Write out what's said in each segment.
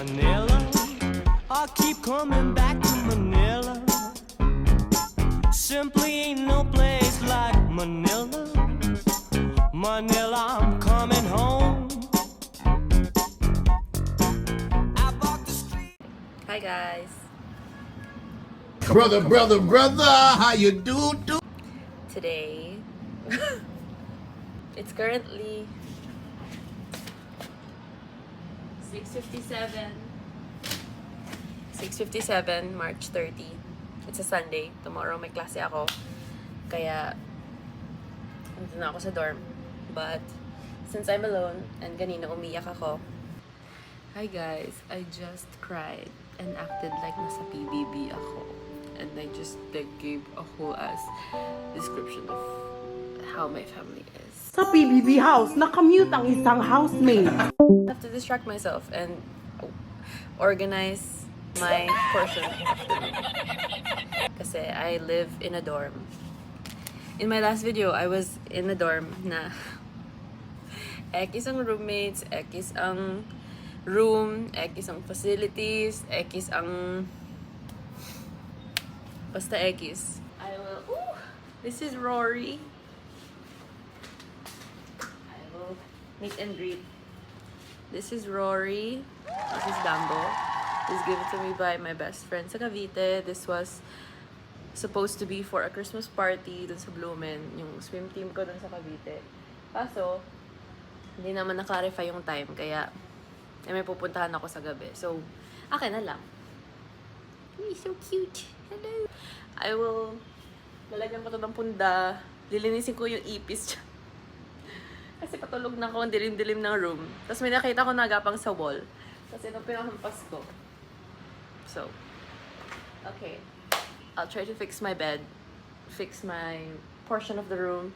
Manila. I keep coming back to Manila. Simply ain't no place like Manila. Manila, I'm coming home. I walk the street. Hi guys. Brother, how you do? Today, it's currently 6:57. 6:57, March 30. It's a Sunday. Tomorrow may klase ako. Kaya, nandun na ako sa dorm. But, since I'm alone, and ganina umiyak ako. Hi guys, I just cried and acted like nasa PBB ako. And I just gave a whole ass description of how my family is. Sa PBB house, nakamute ang isang housemate. I have to distract myself and organize my portion of the room. Kasi I live in a dorm. In my last video, I was in a dorm na ekis ang roommates, ekis ang room, ekis ang facilities, ekis ang basta ekis. I will, ooh, this is Rory. I will meet and greet. This is Rory. This is Dambo. This is given to me by my best friend sa Cavite. This was supposed to be for a Christmas party dun sa Blumen, yung swim team ko dun sa Cavite. Kaso, hindi naman na-clarify yung time, kaya may pupuntahan ako sa gabi. So, akin na lang. He's so cute. Hello. I will lalagyan ko to ng punda. Lilinisin ko yung ipis dyan. Kasi patulog na ako ang dilim-dilim ng room. Tapos may nakita ko nagapang sa wall. Kasi nung pinahampas ko. So, okay. I'll try to fix my bed. Fix my portion of the room.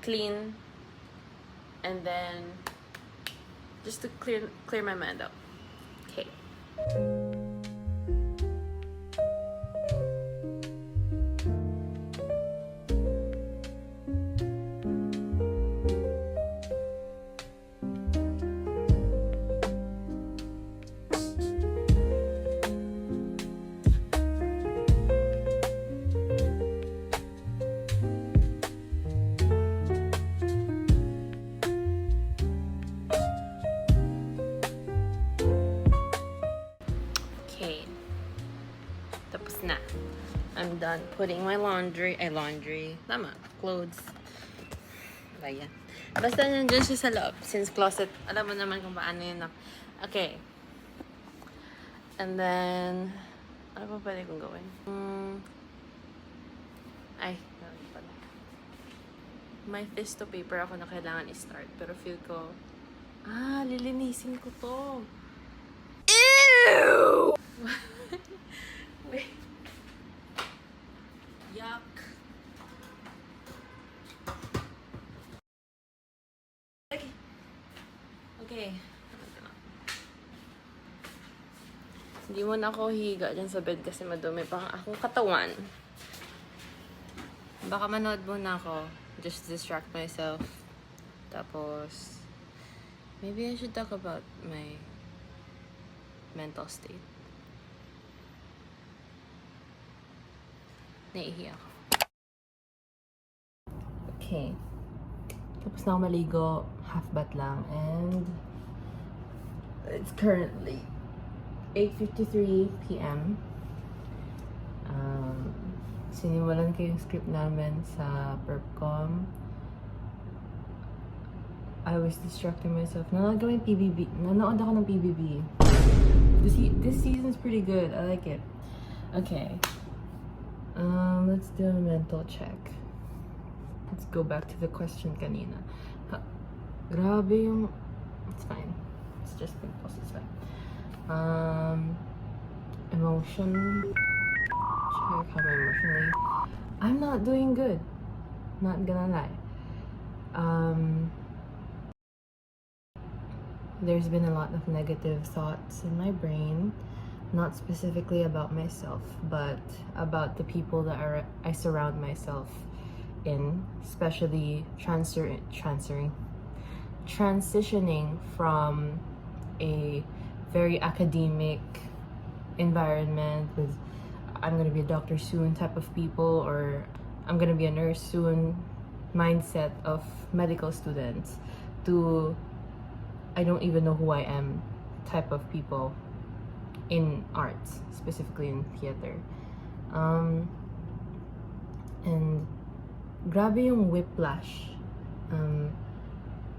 Clean. And then, just to clear my mind out. Okay. Okay. Tapos na. I'm done putting my laundry. Tama. Clothes. Ayan. Basta nandun siya sa loob. Since closet, alam mo naman kung paano yun. Okay. And then, ano pa pwede kong gawin? Ay, ano pala. May fisto paper ako na kailangan i-start. Pero feel ko, lilinisin ko to. Ew! Wait. Yuck. Okay. Hindi mo na ako higa dyan sa bed kasi madumi pa akong katawan. Baka manood muna ako. Just distract myself. Tapos, maybe I should talk about my mental state. Naiihi ako. Okay. Tapos na ako maligo. Half bath lang. And it's currently 8:53 p.m. Sinimulan ko yung script namin sa Perpcom. I was distracting myself. Nanood ako ng PBB. Nanood ako ng PBB. This season's pretty good. I like it. Okay. Let's do a mental check. Let's go back to the question kanina. Grabe yung... It's fine. It's just pimples. It's fine. Emotion... Check how I'm emotionally... I'm not doing good. Not gonna lie. There's been a lot of negative thoughts in my brain. Not specifically about myself, but about the people that I surround myself in, especially transitioning from a very academic environment with I'm gonna be a doctor soon type of people, or I'm gonna be a nurse soon mindset of medical students, to I don't even know who I am type of people in arts, specifically in theater. And grabe yung whiplash.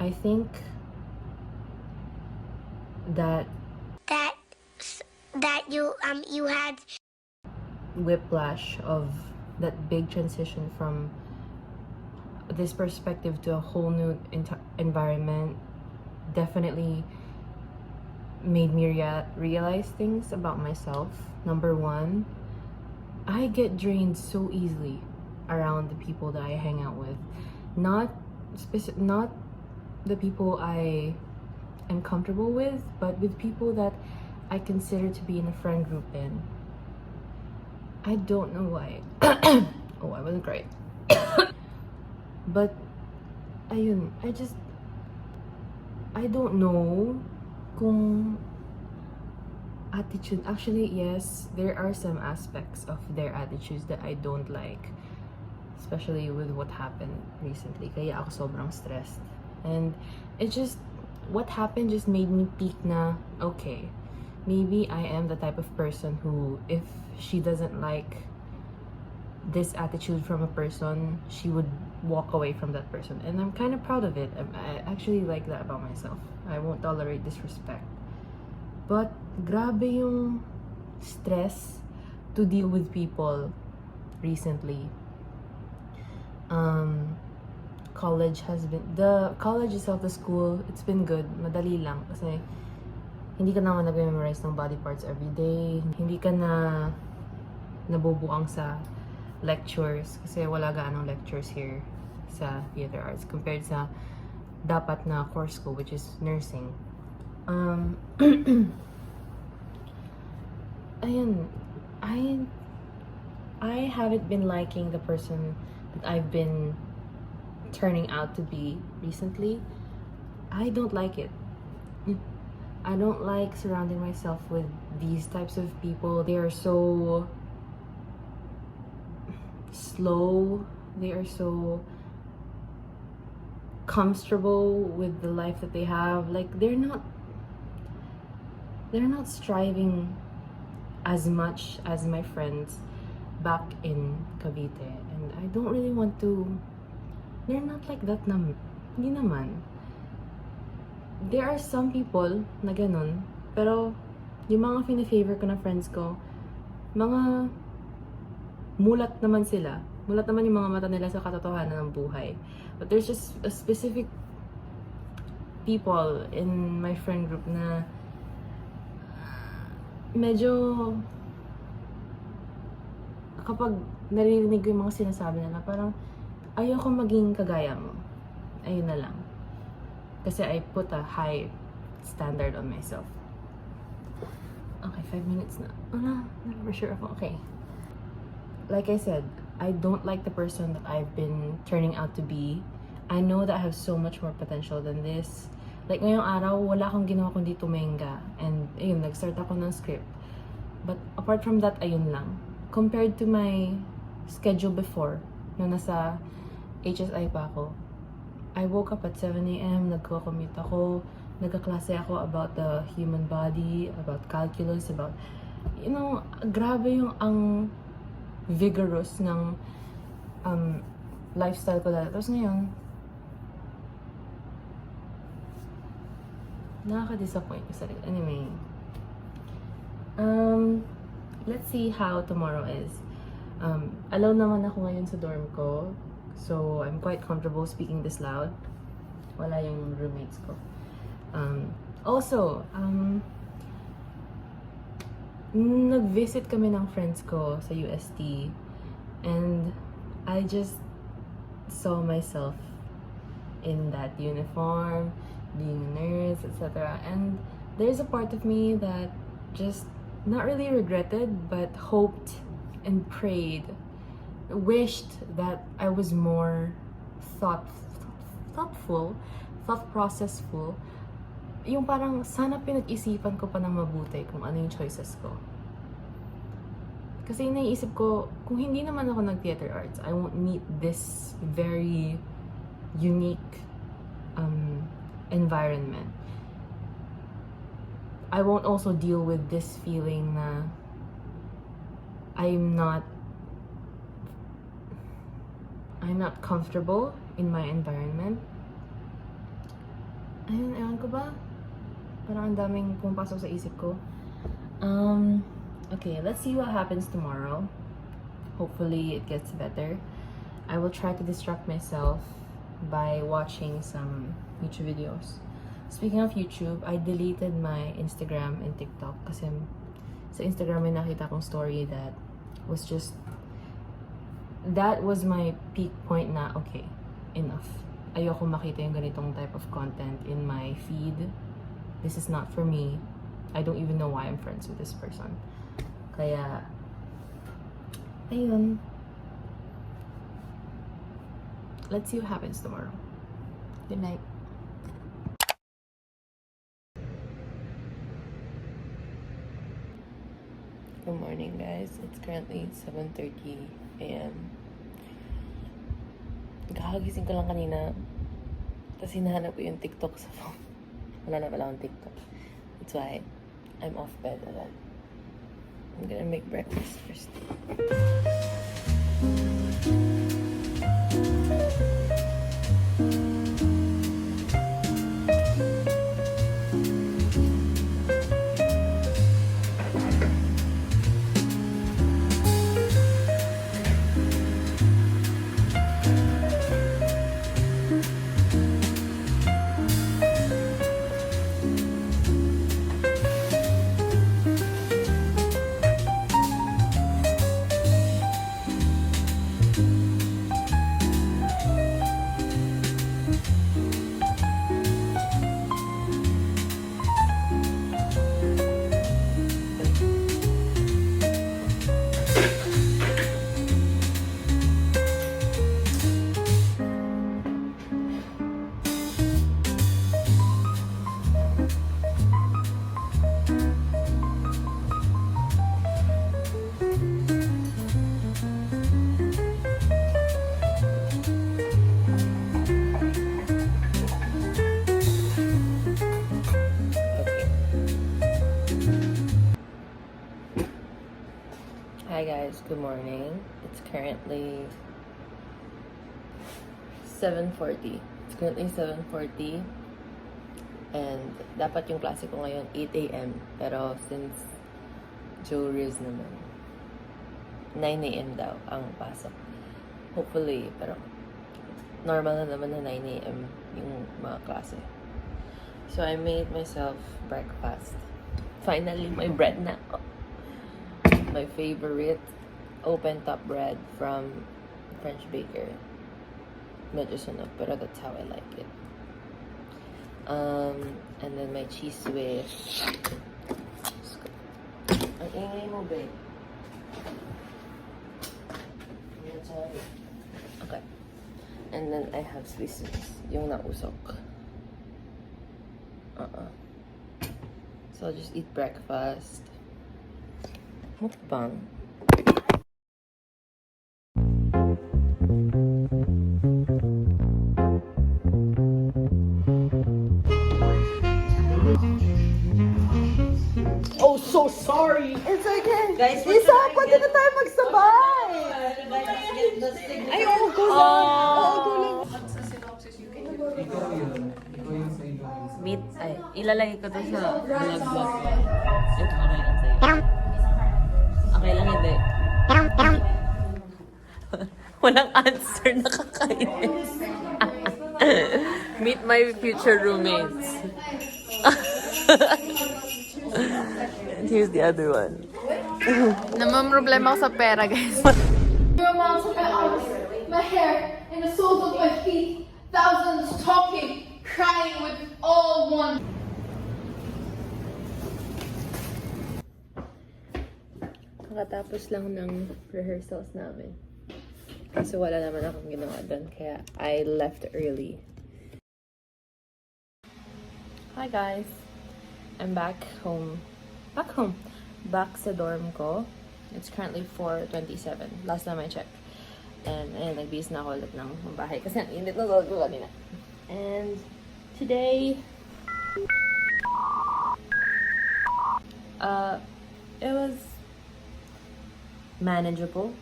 I think that you had whiplash of that big transition from this perspective to a whole new environment definitely made me realize things about myself. Number one, I get drained so easily around the people that I hang out with. Not the people I am comfortable with, but with people that I consider to be in a friend group in. I don't know why. Oh, I wasn't great. But ayun, I don't know kung attitude. Actually, yes, there are some aspects of their attitudes that I don't like, especially with what happened recently. Kaya ako sobrang stressed. And it just, what happened just made me peak na, okay, maybe I am the type of person who, if she doesn't like this attitude from a person, she would walk away from that person. And I'm kind of proud of it. I actually like that about myself. I won't tolerate disrespect. But grabe yung stress to deal with people recently. The college itself, the school, it's been good. Madali lang kasi hindi ka naman nag-memorize ng body parts every day. Hindi ka na nabubuang sa lectures kasi wala gaanong lectures here sa theater arts compared sa dapat na course ko, which is nursing. Ayun, I haven't been liking the person that I've been turning out to be recently. I don't like it. I don't like surrounding myself with these types of people. They are so slow. They are so comfortable with the life that they have. Like they're not striving as much as my friends back in Cavite, and I don't really want to. They're not like that hindi naman. There are some people na ganun, pero yung mga fina-favor ko na friends ko, mga mulat naman sila. Mulat naman yung mga mata nila sa katotohanan ng buhay. But there's just a specific people in my friend group na medyo kapag naririnig ko yung mga sinasabi nila, parang ayoko maging kagaya mo. Ayun na lang. Kasi I put a high standard on myself. Okay, 5 minutes na. Not sure ako. Okay. Like I said, I don't like the person that I've been turning out to be. I know that I have so much more potential than this. Like ngayong araw, wala akong ginawa kundi tumenga. And ayun, nag-start ako ng script. But apart from that, ayun lang. Compared to my schedule before, nung nasa HSI pa ako, I woke up at 7 a.m., nagko-commute ako, nagkaklase ako about the human body, about calculus, about, grabe yung ang vigorous ng lifestyle ko dati. Tapos ngayon, nakaka-disappoint ko sarili. Anyway, let's see how tomorrow is. Alone naman ako ngayon sa dorm ko. So, I'm quite comfortable speaking this loud. Wala yung roommates ko. Also, nag-visit kami ng friends ko sa UST. And I just saw myself in that uniform, being a nurse, etc. And there's a part of me that just not really regretted, but hoped and prayed, wished that I was more thought processful yung parang sana pinag-isipan ko pa ng mabuti kung ano yung choices ko. Kasi naiisip ko, kung hindi naman ako nag-theater arts, I won't meet this very unique environment. I won't also deal with this feeling na I'm not comfortable in my environment. Ayun, ewan ko ba? Parang ang daming pumapasok sa isip ko. Okay, let's see what happens tomorrow. Hopefully it gets better. I will try to distract myself by watching some YouTube videos. Speaking of YouTube, I deleted my Instagram and TikTok kasi sa Instagram may nakita kong story that was my peak point na, okay, enough. Ayoko makita yung ganitong type of content in my feed. This is not for me. I don't even know why I'm friends with this person. Kaya, ayun. Let's see what happens tomorrow. Good night. Good morning, guys. It's currently 7:30 a.m. Kakagising ko lang kanina. Tapos hinahanap ko yung TikTok sa phone. Wala na pala akong TikTok. That's why I'm off bed agad. I'm gonna make breakfast first. Hi guys, good morning. It's currently 7:40. It's currently 7:40 and dapat yung klase ko ngayon 8 a.m. Pero since Joe Riz naman 9 a.m. daw ang pasok. Hopefully, pero normal na naman na 9 a.m. yung mga klase. So I made myself breakfast. Finally, my bread na. My favorite open-top bread from French Baker. Medyo sunog, pero that's how I like it. And then my cheese with... Ang ingay mo, babe. Okay. And then I have Swiss Miss, yung nausok. So I'll just eat breakfast. Mukbang. Oh, so sorry. It's okay. Guys, Isa, pwede na tayo magsabay. Ay, oh, go lang. Meet, ay, ilalagay ko to sa vlog ko. Ito, okay lang sa'yo. Okay lang, hindi. Walang answer, nakakainis. Meet my future roommates. And here's the other one. Namamroblema ako sa pera, guys. Your amounts of my arms, my hair, and the soles of my feet. Thousands talking, crying with all one. Kakatapos lang ng rehearsals namin. Kasi wala naman akong ginawa doon, kaya I left early. Hi guys! I'm back home. Back sa dorm ko. It's currently 4:27. Last time I checked. And ayun, nagbihis na ako ulit ng bahay. Kasi ang init na tulog ko kanina. And today, it was manageable.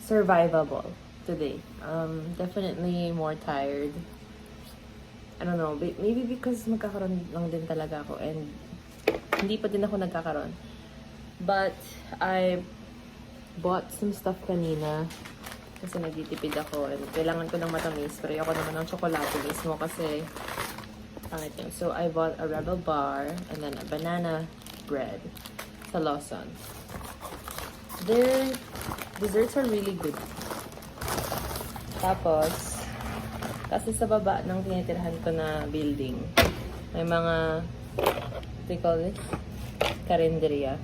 Survivable today. Definitely more tired. I don't know, maybe because magkakaroon lang din talaga ako and hindi pa din ako nagkakaroon. But I bought some stuff kanina kasi nagtitipid ako and kailangan ko ng matamis pero ayoko naman ng tsokolate mismo kasi pangit yun. So I bought a Rebel bar and then a banana bread sa Lawson. Their desserts are really good. Tapos kasi sa baba ng tinitirhan ko na building may mga what do you call this? Karinderya.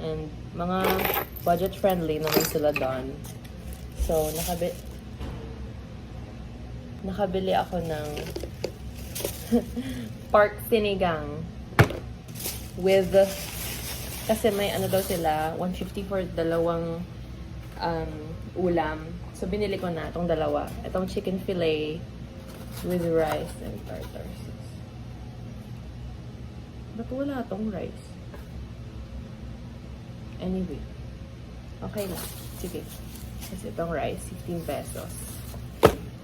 And mga budget-friendly naman sila doon. So, nakabili ako ng pork sinigang with, kasi may ano daw sila, 150 for dalawang ulam. So, binili ko na itong dalawa. Itong chicken fillet with rice and tartar sauce. Ba't wala itong rice? Anyway. Okay na. Sige. Kasi itong rice, 15 pesos.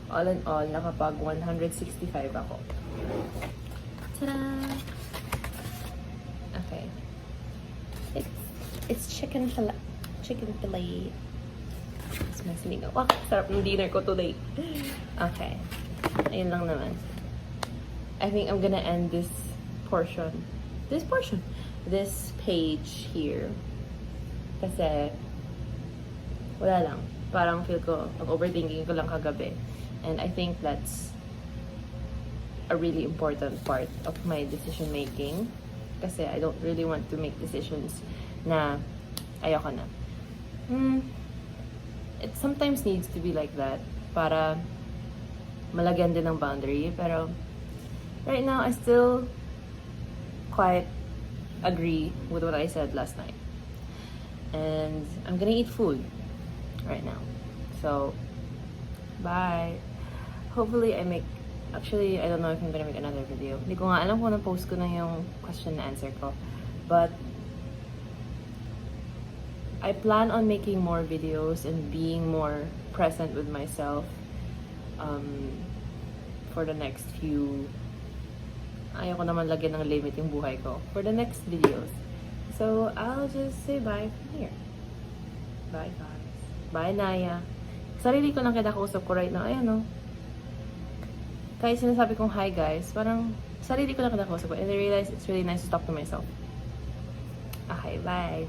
All in all, nakapag 165 ako. Ta-da! Okay. It's chicken fillet. Chicken fillet. It's my sinigaw. Wow, sarap ng dinner ko today. Okay. Ayun lang naman. I think I'm gonna end this page here. Kasi, wala lang. Parang feel ko, overthinking ko lang kagabi. And I think that's a really important part of my decision making. Kasi I don't really want to make decisions na ayoko na. It sometimes needs to be like that para malagyan din ng boundary. Pero, right now, I still quite agree with what I said last night. And I'm gonna eat food right now. So, bye. Hopefully, actually, I don't know if I'm gonna make another video. Hindi ko nga alam kung na-post ko na yung question and answer ko. But, I plan on making more videos and being more present with myself for the next few. Ayoko naman lagyan ng limit yung buhay ko. For the next videos. So, I'll just say bye from here. Bye, guys. Bye, Naya. Sarili ko lang kinakausap ko right now. Ayan, no? Kahit sinasabi kong hi, guys, parang sarili ko lang kinakausap ko. And I realize it's really nice to talk to myself. Okay, bye.